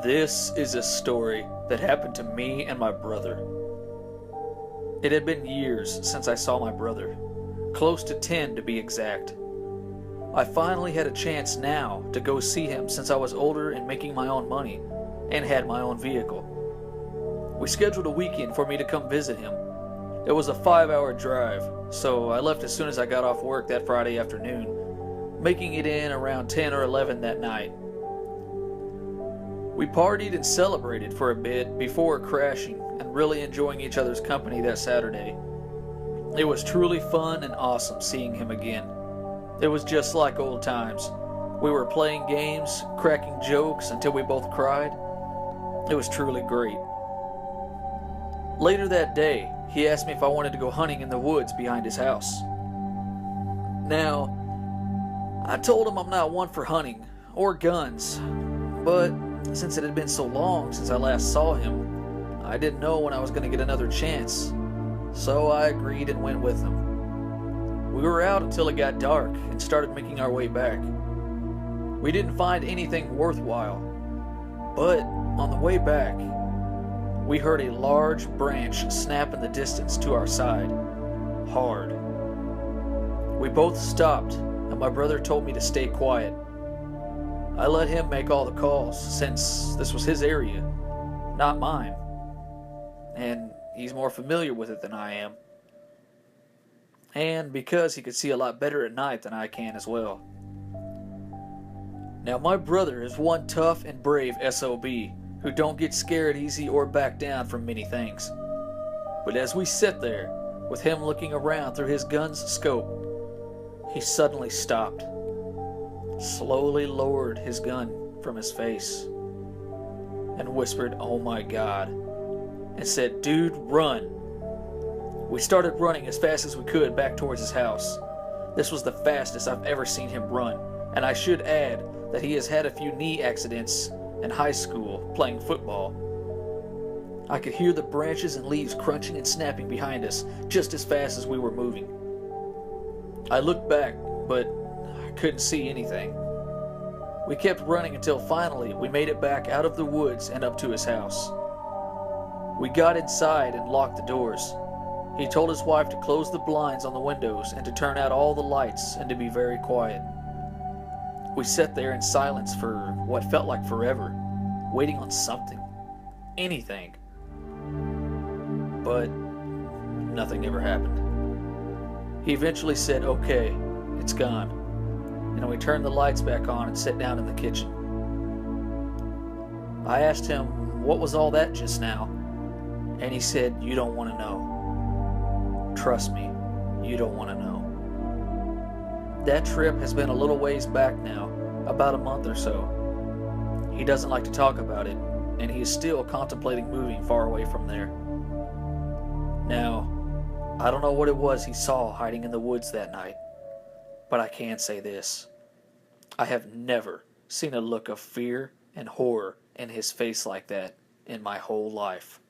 This is a story that happened to me and my brother. It had been years since I saw my brother, close to 10 to be exact. I finally had a chance now to go see him since I was older and making my own money and had my own vehicle. We scheduled a weekend for me to come visit him. It was a 5-hour drive, so I left as soon as I got off work that Friday afternoon, making it in around 10 or 11 that night. We partied and celebrated for a bit before crashing and really enjoying each other's company that Saturday. It was truly fun and awesome seeing him again. It was just like old times. We were playing games, cracking jokes until we both cried. It was truly great. Later that day, he asked me if I wanted to go hunting in the woods behind his house. Now, I told him I'm not one for hunting or guns, but since it had been so long since I last saw him, I didn't know when I was going to get another chance, so I agreed and went with him. We were out until it got dark and started making our way back. We didn't find anything worthwhile, but on the way back, we heard a large branch snap in the distance to our side, hard. We both stopped, and my brother told me to stay quiet. I let him make all the calls, since this was his area, not mine, and he's more familiar with it than I am. And because he could see a lot better at night than I can as well. Now my brother is one tough and brave SOB who don't get scared easy or back down from many things. But as we sit there, with him looking around through his gun's scope, he suddenly stopped, slowly lowered his gun from his face, and whispered, "Oh my God," and said, "Dude, run." We started running as fast as we could back towards his house. This was the fastest I've ever seen him run, and I should add that he has had a few knee accidents in high school playing football. I could hear the branches and leaves crunching and snapping behind us just as fast as we were moving. I looked back, but I couldn't see anything. We kept running until finally we made it back out of the woods and up to his house. We got inside and locked the doors. He told his wife to close the blinds on the windows and to turn out all the lights and to be very quiet. We sat there in silence for what felt like forever, waiting on something, anything. But nothing ever happened. He eventually said, "Okay, it's gone," and we turned the lights back on and sat down in the kitchen. I asked him, "What was all that just now?" And he said, "You don't want to know. Trust me, you don't want to know." That trip has been a little ways back now, about a month or so. He doesn't like to talk about it, and he is still contemplating moving far away from there. Now, I don't know what it was he saw hiding in the woods that night, but I can say this. I have never seen a look of fear and horror in his face like that in my whole life.